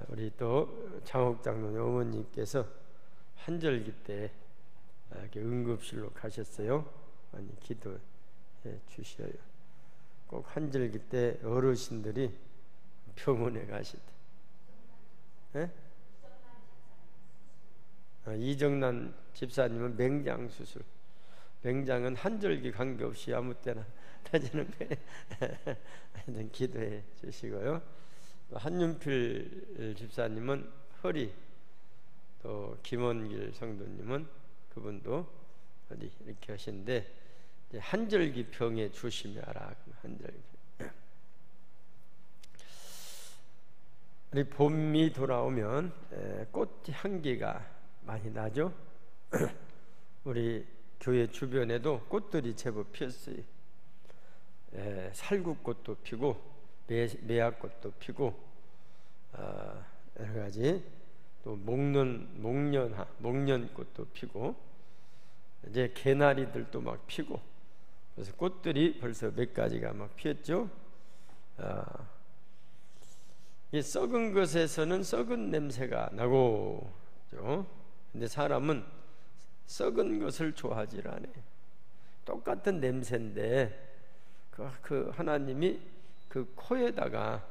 우리 또 장옥 장로님 어머님께서 환절기 때 이렇게 응급실로 가셨어요. 많이 기도해 주셔요. 꼭 환절기 때 어르신들이 병원에 가실 때. 이정란 집사님은 맹장 수술. 맹장은 환절기 관계없이 아무 때나 다지는 거예요. 기도해 주시고요. 한윤필 집사님은 허리, 또 김원길 성도님은 그분도 어디 이렇게 하시는데 환절기 병에 조심해라. 환절기. 우리 봄이 돌아오면 꽃 향기가 많이 나죠. 우리 교회 주변에도 꽃들이 제법 피었어요. 살구꽃도 피고 매화꽃도 피고 여러 가지, 또 목련꽃도 피고, 이제 개나리들도 막 피고, 그래서 꽃들이 벌써 몇 가지가 막 피었죠. 이 썩은 것에서는 썩은 냄새가 나고, 근데 사람은 썩은 것을 좋아하지 않아요. 똑같은 냄새인데 그 하나님이 그 코에다가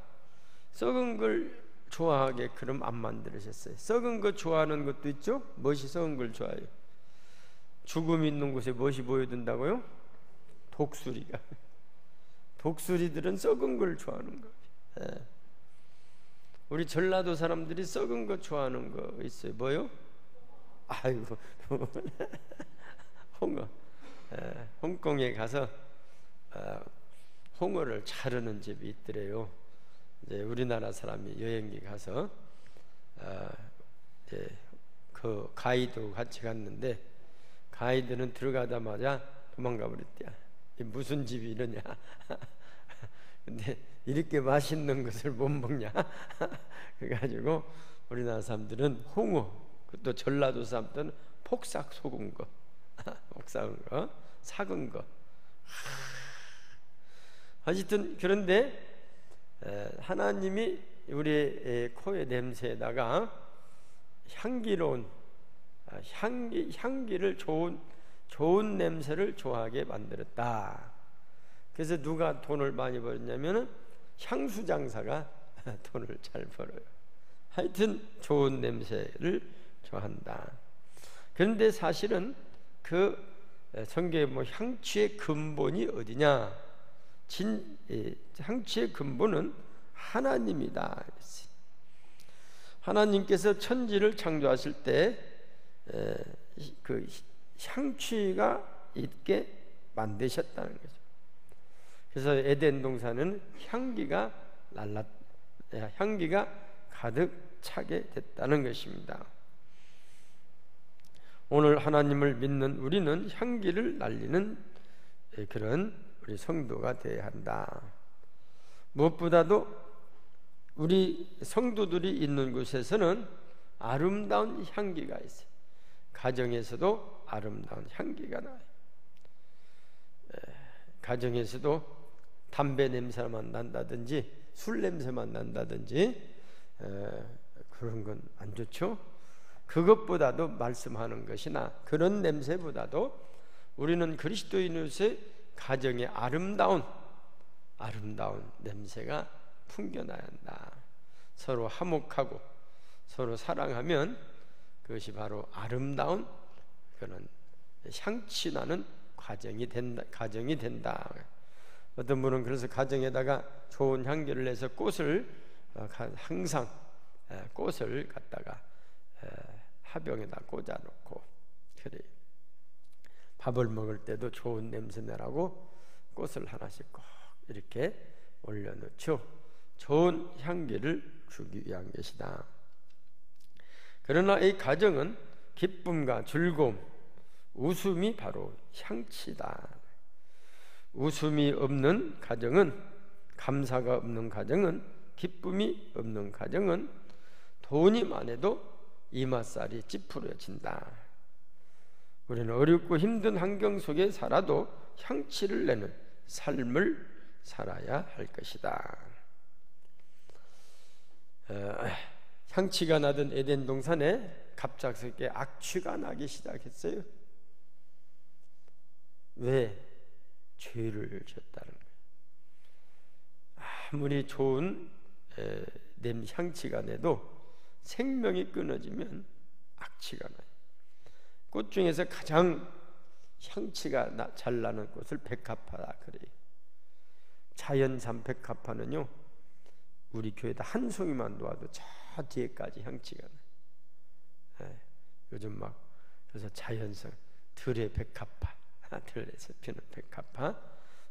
썩은 걸 좋아하게 그럼 안 만들으셨어요. 썩은 거 좋아하는 것도 있죠. 무엇이 썩은 걸 좋아해요? 죽음이 있는 곳에 무엇이 보여든다고요? 독수리가. 독수리들은 썩은 걸 좋아하는 거예요. 우리 전라도 사람들이 썩은 거 좋아하는 거 있어요. 뭐요? 아이고, 홍어. 홍콩에 가서 홍어를 자르는 집이 있더래요. 이제 우리나라 사람이 여행기 가서 이제 그 가이드 같이 갔는데, 가이드는 들어가자마자 도망가 버렸대요. 무슨 집이 이러냐? 근데 이렇게 맛있는 것을 못 먹냐? 그래가지고 우리나라 사람들은 홍어, 또 전라도 사람들은 폭삭 속은 거, 폭삭은 거, 삭은 거. 어쨌든 그런데 하나님이 우리 코의 냄새에다가 향기로운 향기를 좋은 냄새를 좋아하게 만들었다. 그래서 누가 돈을 많이 벌었냐면은 향수 장사가 돈을 잘 벌어요. 하여튼 좋은 냄새를 좋아한다. 그런데 사실은 그 성경에 뭐 향취의 근본이 어디냐? 향취의 근본은 하나님이다. 하나님께서 천지를 창조하실 때 그 향취가 있게 만드셨다는 거죠. 그래서 에덴 동산은 향기가 가득 차게 됐다는 것입니다. 오늘 하나님을 믿는 우리는 향기를 날리는 그런 우리 성도가 되어야 한다. 무엇보다도 우리 성도들이 있는 곳에서는 아름다운 향기가 있어요. 가정에서도 아름다운 향기가 나요. 가정에서도 담배 냄새만 난다든지 술 냄새만 난다든지 그런 건 안 좋죠. 그것보다도 말씀하는 것이나 그런 냄새보다도 우리는 그리스도인으로서의 가정에 아름다운 냄새가 풍겨나야 한다. 서로 화목하고 서로 사랑하면 그것이 바로 아름다운 그런 향취 나는 가정이 된다. 어떤 분은 그래서 가정에다가 좋은 향기를 내서 꽃을 항상 꽃을 갖다가 화병에다 꽂아놓고, 그래 밥을 먹을 때도 좋은 냄새 내라고 꽃을 하나씩 꼭 이렇게 올려놓죠. 좋은 향기를 주기 위한 것이다. 그러나 이 가정은 기쁨과 즐거움, 웃음이 바로 향치다. 웃음이 없는 가정은, 감사가 없는 가정은, 기쁨이 없는 가정은 돈이 많아도 이맛살이 찌푸려진다. 우리는 어렵고 힘든 환경 속에 살아도 향취를 내는 삶을 살아야 할 것이다. 향취가 나던 에덴 동산에 갑작스럽게 악취가 나기 시작했어요. 왜? 죄를 졌다는 거예요. 아무리 좋은 향취가 나도 생명이 끊어지면 악취가 나요. 꽃 중에서 가장 향취가 잘 나는 꽃을 백합화라 그래요. 자연산 백합화는요, 우리 교회에다 한 송이만 놓아도 저 뒤에까지 향취가 나요. 요즘 막 그래서 자연산 들의 백합화, 들에서 피는 백합화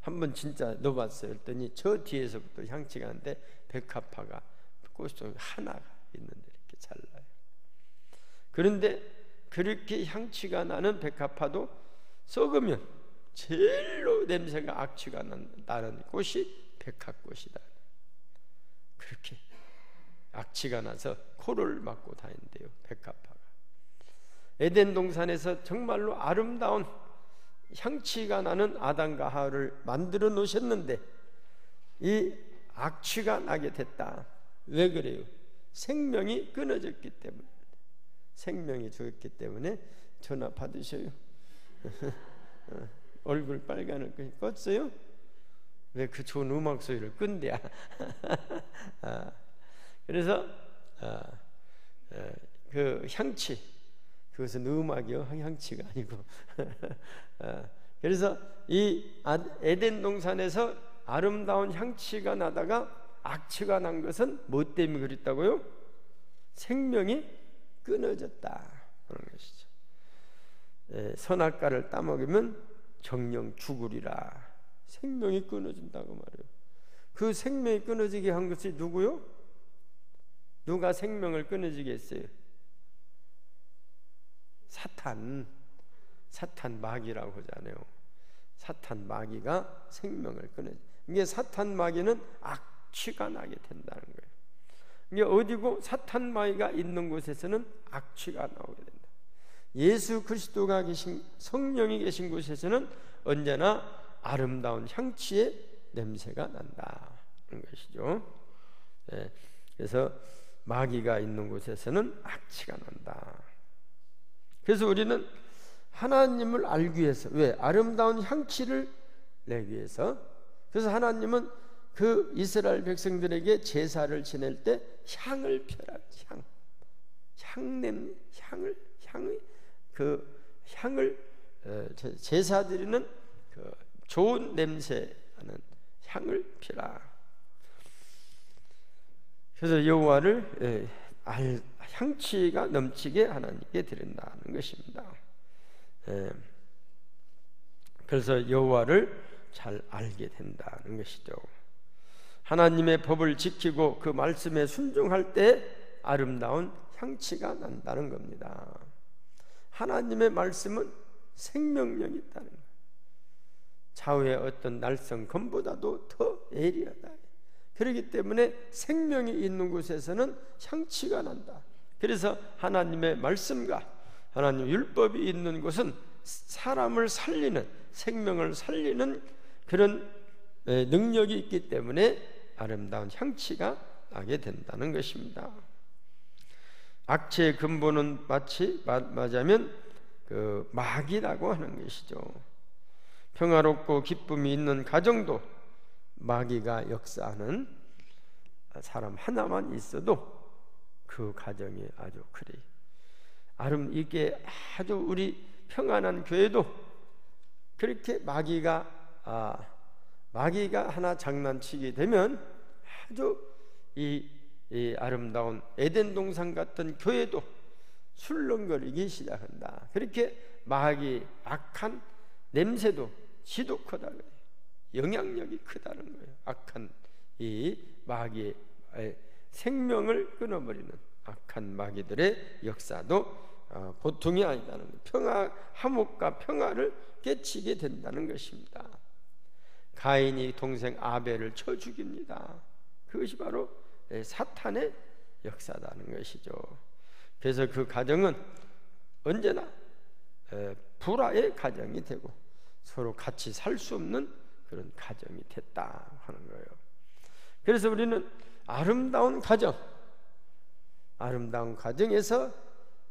한번 진짜 넣어봤어요. 했더니 저 뒤에서부터 향취가 나는데 백합화가 꽃 중에 하나가 있는데 이렇게 잘 나요. 그런데 그렇게 향취가 나는 백합화도 썩으면 제일로 냄새가 악취가 나는 꽃이 백합꽃이다. 그렇게 악취가 나서 코를 막고 다닌대요, 백합화가. 에덴 동산에서 정말로 아름다운 향취가 나는 아담과 하와를 만들어 놓으셨는데 이 악취가 나게 됐다. 왜 그래요? 생명이 끊어졌기 때문에. 생명이 죽었기 때문에. 전화 받으셔요. 얼굴 빨간을 껐어요? 왜 그 좋은 음악 소리를 끈대야? 그래서 그 향취, 그것은 음악이요, 향취가 아니고. 그래서 이 에덴 동산에서 아름다운 향취가 나다가 악취가 난 것은 뭐 때문에 그랬다고요? 생명이 끊어졌다 그런 것이죠. 선악과를 따먹으면 정령 죽으리라. 생명이 끊어진다고 말해요. 그 생명이 끊어지게 한 것이 누구요? 누가 생명을 끊어지게 했어요? 사탄 마귀라고 하잖아요. 사탄 마귀가 생명을 끊어지. 이게 사탄 마귀는 악취가 나게 된다는 거예요. 이게 어디고 사탄 마귀가 있는 곳에서는 악취가 나오게 된다. 예수 그리스도가 계신, 성령이 계신 곳에서는 언제나 아름다운 향취의 냄새가 난다는 것이죠. 그래서 마귀가 있는 곳에서는 악취가 난다. 그래서 우리는 하나님을 알기 위해서, 왜? 아름다운 향취를 내기 위해서. 그래서 하나님은 그 이스라엘 백성들에게 제사를 지낼 때 향을 펴라. 향을 제사 드리는 그 좋은 냄새나는 향을 펴라. 그래서 여호와를 향취가 넘치게 하나님께 드린다는 것입니다. 그래서 여호와를 잘 알게 된다는 것이죠. 하나님의 법을 지키고 그 말씀에 순종할 때 아름다운 향취가 난다는 겁니다. 하나님의 말씀은 생명력이 있다는 거예요. 좌우의 어떤 날성 검보다도 더 예리하다. 그렇기 때문에 생명이 있는 곳에서는 향취가 난다. 그래서 하나님의 말씀과 하나님의 율법이 있는 곳은 사람을 살리는, 생명을 살리는 그런 능력이 있기 때문에 아름다운 향취가 나게 된다는 것입니다. 악취의 근본은 마치 말하자면 그 마귀라고 하는 것이죠. 평화롭고 기쁨이 있는 가정도 마귀가 역사하는 사람 하나만 있어도 그 가정이 아주 그래. 이게 아주 우리 평안한 교회도 그렇게 마귀가 하나 장난치게 되면 아주 이 아름다운 에덴 동산 같은 교회도 술렁거리기 시작한다. 그렇게 마귀 악한 냄새도 지독하다 그래요. 영향력이 크다는 거예요. 악한 이 마귀의 생명을 끊어버리는 악한 마귀들의 역사도 보통이 아니다는 거예요. 화목과 평화를 깨치게 된다는 것입니다. 가인이 동생 아벨을 쳐 죽입니다. 그것이 바로 사탄의 역사라는 것이죠. 그래서 그 가정은 언제나 불화의 가정이 되고 서로 같이 살 수 없는 그런 가정이 됐다 하는 거예요. 그래서 우리는 아름다운 가정, 아름다운 가정에서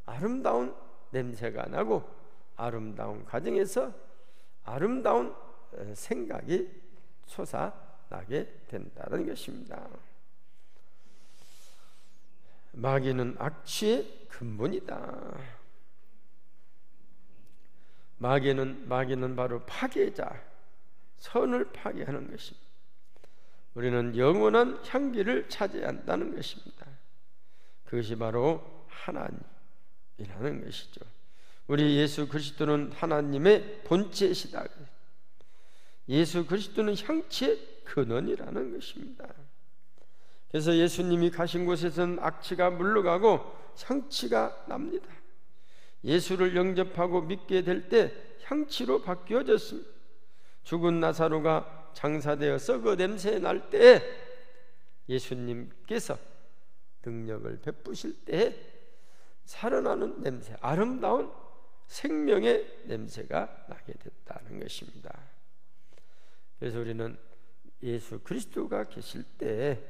아름다운 냄새가 나고 아름다운 가정에서 아름다운 생각이 솟아나게 된다는 것입니다. 마귀는 악취의 근본이다. 마귀는 바로 파괴자, 선을 파괴하는 것입니다. 우리는 영원한 향기를 차지해야 한다는 것입니다. 그것이 바로 하나님이라는 것이죠. 우리 예수 그리스도는 하나님의 본체시다. 예수 그리스도는 향취의 근원이라는 것입니다. 그래서 예수님이 가신 곳에서는 악취가 물러가고 향취가 납니다. 예수를 영접하고 믿게 될 때 향취로 바뀌어졌습니다. 죽은 나사로가 장사되어 썩어 냄새 날 때 예수님께서 능력을 베푸실 때 살아나는 냄새, 아름다운 생명의 냄새가 나게 됐다는 것입니다. 그래서 우리는 예수 그리스도가 계실 때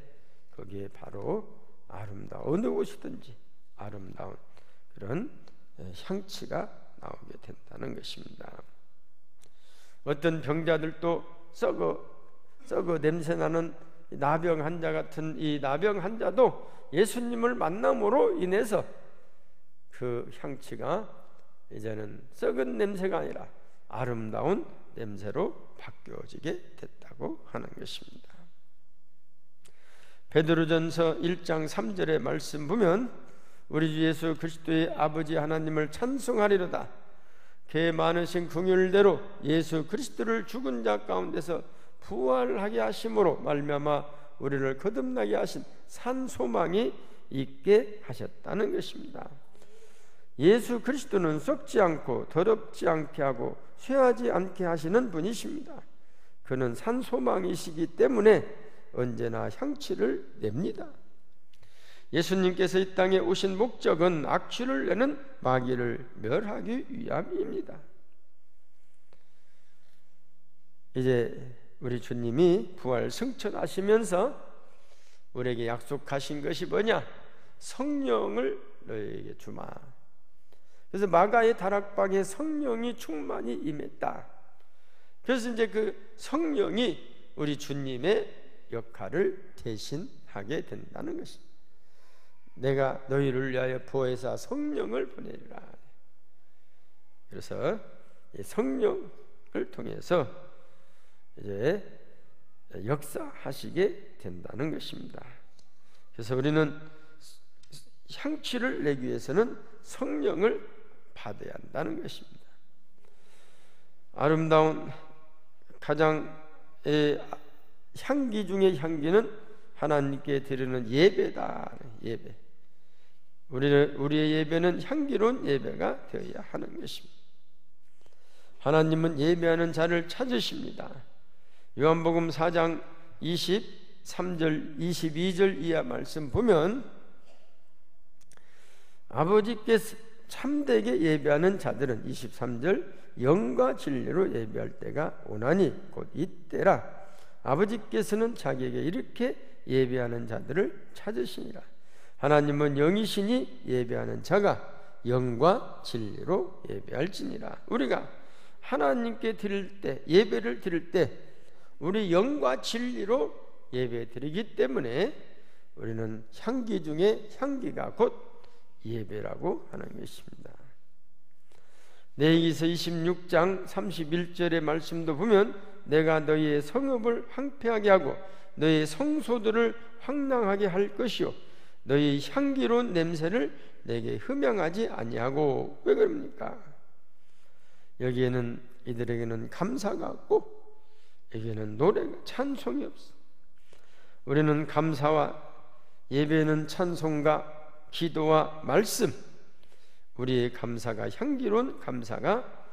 거기에 바로 아름다운 어느 곳이든지 아름다운 그런 향취가 나오게 된다는 것입니다. 어떤 병자들도 썩어 냄새나는 나병 환자 같은 이 나병 환자도 예수님을 만남으로 인해서 그 향취가 이제는 썩은 냄새가 아니라 아름다운 냄새로 바뀌어지게 됐다고 하는 것입니다. 베드로전서 1장 3절의 말씀 보면 우리 주 예수 그리스도의 아버지 하나님을 찬송하리로다. 그의 많으신 긍휼대로 예수 그리스도를 죽은 자 가운데서 부활하게 하심으로 말미암아 우리를 거듭나게 하신 산 소망이 있게 하셨다는 것입니다. 예수 그리스도는 썩지 않고 더럽지 않게 하고 쇠하지 않게 하시는 분이십니다. 그는 산 소망이시기 때문에 언제나 향취를 냅니다. 예수님께서 이 땅에 오신 목적은 악취를 내는 마귀를 멸하기 위함입니다. 이제 우리 주님이 부활 승천하시면서 우리에게 약속하신 것이 뭐냐? 성령을 너희에게 주마. 그래서 마가의 다락방에 성령이 충만히 임했다. 그래서 이제 그 성령이 우리 주님의 역할을 대신하게 된다는 것입니다. 내가 너희를 위하여 보혜사 성령을 보내리라. 그래서 이 성령을 통해서 이제 역사하시게 된다는 것입니다. 그래서 우리는 향취를 내기 위해서는 성령을 받아야 한다는 것입니다. 아름다운 가장 향기 중의 향기는 하나님께 드리는 예배다. 예배. 우리의 예배는 향기로운 예배가 되어야 하는 것입니다. 하나님은 예배하는 자를 찾으십니다. 요한복음 4장 23절 22절 이하 말씀 보면 아버지께서 참되게 예배하는 자들은 23절 영과 진리로 예배할 때가 오나니 곧 이때라. 아버지께서는 자기에게 이렇게 예배하는 자들을 찾으시니라. 하나님은 영이시니 예배하는 자가 영과 진리로 예배할지니라. 우리가 하나님께 드릴 때, 예배를 드릴 때 우리 영과 진리로 예배 드리기 때문에 우리는 향기 중에 향기가 곧 예배라고 하는 것입니다. 레위기서 26장 31절의 말씀도 보면 내가 너희의 성읍을 황폐하게 하고 너희의 성소들을 황량하게 할 것이요 너희 향기로운 냄새를 내게 흠양하지 아니하고. 왜 그럽니까? 여기에는 이들에게는 감사가 없고 여기에는 노래가 찬송이 없어. 우리는 감사와 예배는 찬송과 기도와 말씀, 우리의 감사가 향기로운 감사가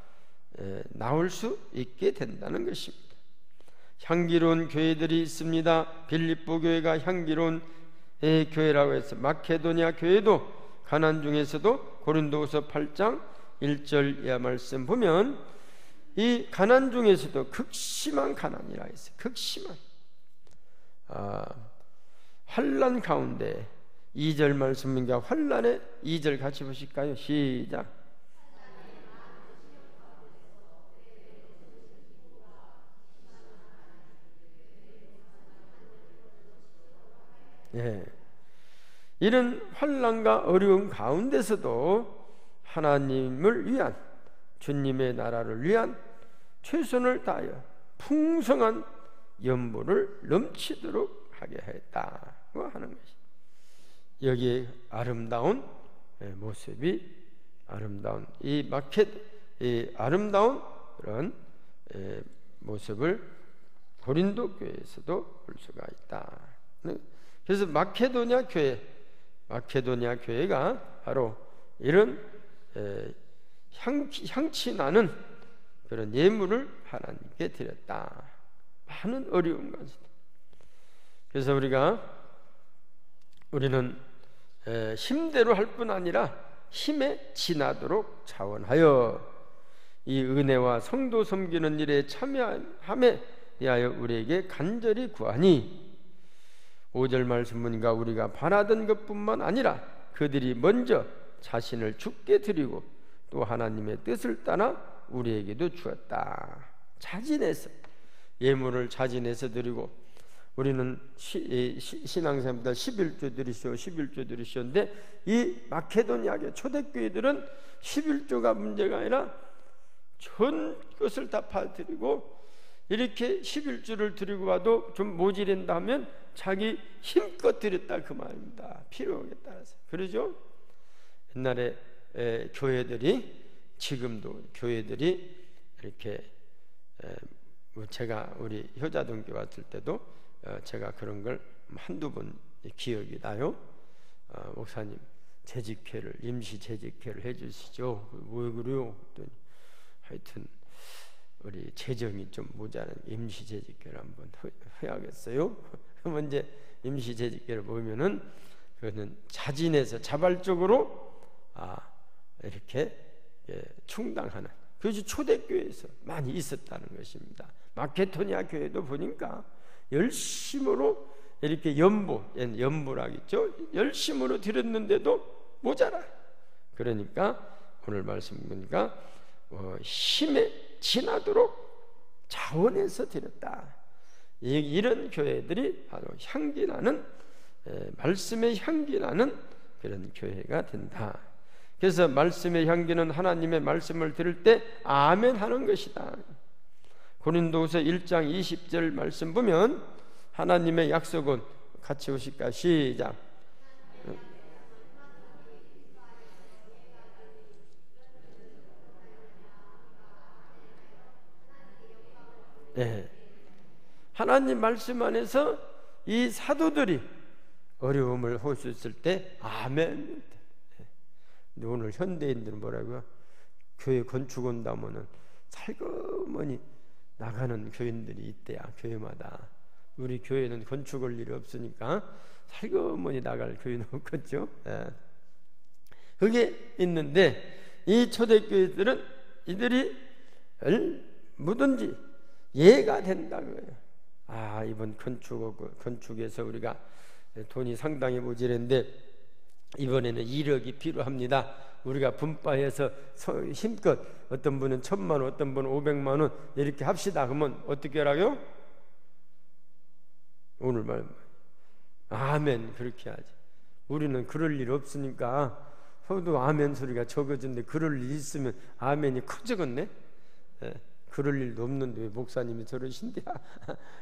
나올 수 있게 된다는 것입니다. 향기로운 교회들이 있습니다. 빌립보 교회가 향기로운 교회라고 해서 마케도니아 교회도 가난 중에서도 고린도후서 8장 1절 이하 말씀 보면 이 가난 중에서도 극심한 가난이라 했어요. 극심한 환난 가운데 2절 말씀인가 환난의 2절 같이 보실까요? 시작. 예. 이런 환난과 어려움 가운데서도 하나님을 위한, 주님의 나라를 위한 최선을 다하여 풍성한 연보를 넘치도록 하게 했다고 하는 것이, 여기에 아름다운 모습이, 아름다운 이 아름다운 그런 모습을 고린도 교회에서도 볼 수가 있다. 그래서 마케도냐 교회가 바로 이런 향치 나는 그런 예물을 하나님께 드렸다. 많은 어려움 가운데. 그래서 우리는 힘대로 할 뿐 아니라 힘에 지나도록 자원하여 이 은혜와 성도 섬기는 일에 참여함에 대하여 우리에게 간절히 구하니, 5절 말씀은가 우리가 바라던 것뿐만 아니라 그들이 먼저 자신을 주께 드리고 또 하나님의 뜻을 따라 우리에게도 주었다. 자진해서, 예물을 자진해서 드리고, 우리는 신앙생활보다 11조 드리시오인데, 이 마케도니아의 초대교회들은 11조가 문제가 아니라 전 것을 다 팔아드리고, 이렇게 11조를 드리고 와도 좀 모자란다 하면 자기 힘껏 드렸다 그 말입니다. 필요에 따라서. 그러죠? 옛날에 교회들이, 지금도 교회들이 이렇게, 제가 우리 효자동교 왔을 때도 제가 그런 걸 한두 번 기억이 나요. 목사님 재직회를, 임시 재직회를 해주시죠. 왜 그래요? 하여튼 우리 재정이 좀 모자란 임시 재직회를 한번 해야겠어요. 그러면 이제 임시 재직회를 보면은 그거는 자진해서 자발적으로 이렇게 충당하는, 그것이 초대교회에서 많이 있었다는 것입니다. 마케도니아 교회도 보니까 열심으로 이렇게 연보라겠죠. 열심으로 드렸는데도 모자라. 그러니까 오늘 말씀 보니까 힘에 지나도록 자원해서 드렸다. 이런 교회들이 바로 향기나는, 말씀의 향기나는 그런 교회가 된다. 그래서 말씀의 향기는 하나님의 말씀을 들을 때 아멘 하는 것이다. 고린도후서 1장 20절 말씀 보면 하나님의 약속은, 같이 오실까? 시작. 네. 하나님 말씀 안에서 이 사도들이 어려움을 호소했을 때 아멘. 근데 오늘 현대인들은 뭐라고요? 교회 건축 온다면은 살그머니 나가는 교인들이 있대야. 교회마다. 우리 교회는 건축 올 일이 없으니까 살그머니 나갈 교회는 없겠죠. 그게 있는데, 이 초대교회들은 이들이 뭐든지 예가 된다고요. 이번 건축에서 우리가 돈이 상당히 모자란데 이번에는 1억이 필요합니다. 우리가 분파해서 힘껏, 어떤 분은 1,000만 원, 어떤 분은 500만 원 이렇게 합시다. 그러면 어떻게 하라고요? 오늘 말 아멘 그렇게 하지. 우리는 그럴 일 없으니까 서도 아멘 소리가 적어졌는데, 그럴 일 있으면 아멘이 커져겠네. 그럴 일도 없는데 왜 목사님이 저러신대야.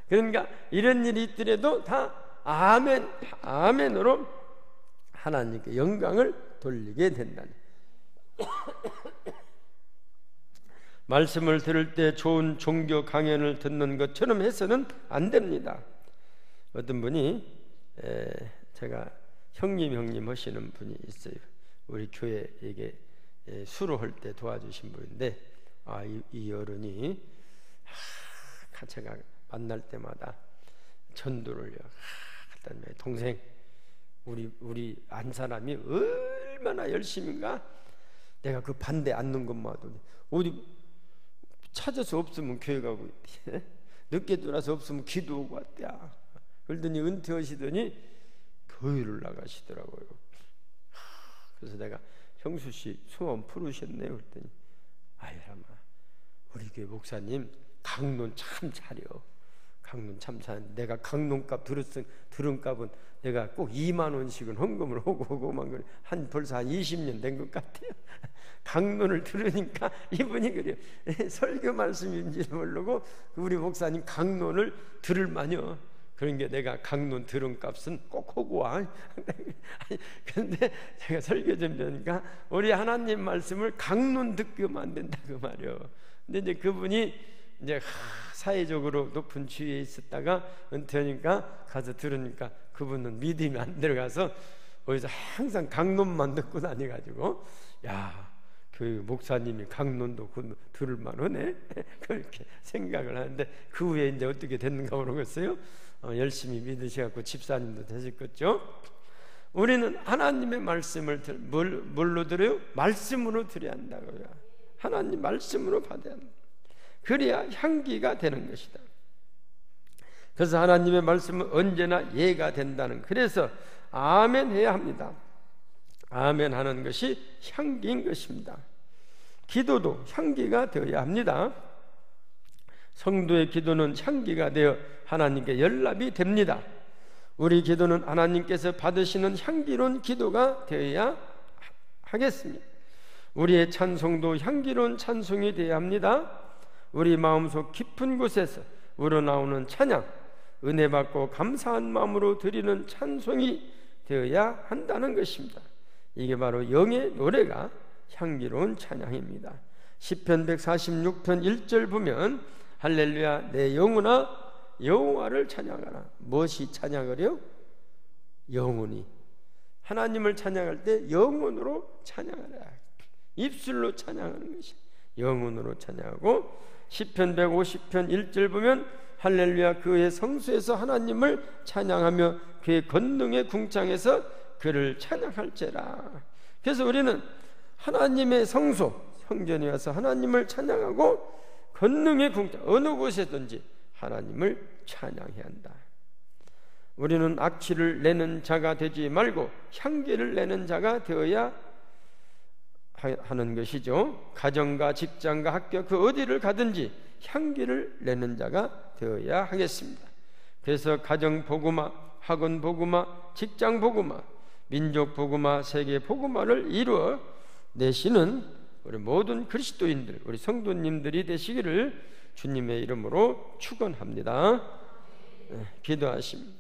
그러니까 이런 일이 있더라도 다 아멘으로 하나님께 영광을 돌리게 된다는. 말씀을 들을 때 좋은 종교 강연을 듣는 것처럼 해서는 안 됩니다. 어떤 분이, 제가 형님 하시는 분이 있어요. 우리 교회에게 수로할 때 도와주신 분인데, 이 어른이 제가 만날 때마다 전도를 동생, 우리 안 사람이 얼마나 열심인가. 내가 그 반대 앉는 것마도 어디 찾아서 없으면 교회 가고 늦게 들어와서 없으면 기도하고 왔대야. 그러더니 은퇴하시더니 교회를 나가시더라고요. 그래서 내가 형수 씨 소원 풀으셨네요 그랬더니 아이라마 우리 교회 목사님 강론 참 잘해요. 강론 참 잘. 내가 강론값 들은 값은 내가 꼭 2만 원씩은 헌금을 하고만 그래. 벌써 한 20년 된 것 같아요. 강론을 들으니까 이분이 그래요. 설교 말씀인지 모르고 우리 목사님 강론을 들을 마녀. 그러니까 내가 강론 들은 값은 꼭 하고 와. 근데 제가 설교 좀 되니까 우리 하나님 말씀을 강론 듣기만 안 된다 그 말이요. 근데 이제 그분이 이제 사회적으로 높은 지위에 있었다가 은퇴하니까 가서 들으니까 그분은 믿음이 안 들어가서 어디서 항상 강론만 듣고 다녀가지고 야 그 목사님이 강론도 들을 만하네 그렇게 생각을 하는데 그 후에 이제 어떻게 됐는가 모르겠어요. 열심히 믿으셔갖고 집사님도 되셨겠죠. 우리는 하나님의 말씀을 뭘로 들어요? 말씀으로 들어야 한다고요. 하나님 말씀으로 받아야 한다. 그래야 향기가 되는 것이다. 그래서 하나님의 말씀은 언제나 예가 된다는, 그래서 아멘 해야 합니다. 아멘 하는 것이 향기인 것입니다. 기도도 향기가 되어야 합니다. 성도의 기도는 향기가 되어 하나님께 연락이 됩니다. 우리 기도는 하나님께서 받으시는 향기로운 기도가 되어야 하겠습니다. 우리의 찬송도 향기로운 찬송이 되어야 합니다. 우리 마음속 깊은 곳에서 우러나오는 찬양, 은혜 받고 감사한 마음으로 드리는 찬송이 되어야 한다는 것입니다. 이게 바로 영의 노래가 향기로운 찬양입니다. 시편 146편 1절 보면 할렐루야 내 영혼아 여호와를 찬양하라. 무엇이 찬양을 해요? 영혼이. 하나님을 찬양할 때 영혼으로 찬양하라. 입술로 찬양하는 것이 영혼으로 찬양하고, 시편 150편 1절 보면 할렐루야 그의 성소에서 하나님을 찬양하며 그의 권능의 궁창에서 그를 찬양할지라. 그래서 우리는 하나님의 성소 성전에 와서 하나님을 찬양하고 권능의 궁창 어느 곳에든지 하나님을 찬양해야 한다. 우리는 악취를 내는 자가 되지 말고 향기를 내는 자가 되어야 하는 것이죠. 가정과 직장과 학교 그 어디를 가든지 향기를 내는 자가 되어야 하겠습니다. 그래서 가정 복음화, 학원 복음화, 직장 복음화, 민족 복음화, 세계 복음화를 이루어 내시는 우리 모든 그리스도인들, 우리 성도님들이 되시기를 주님의 이름으로 축원합니다. 기도하십니다.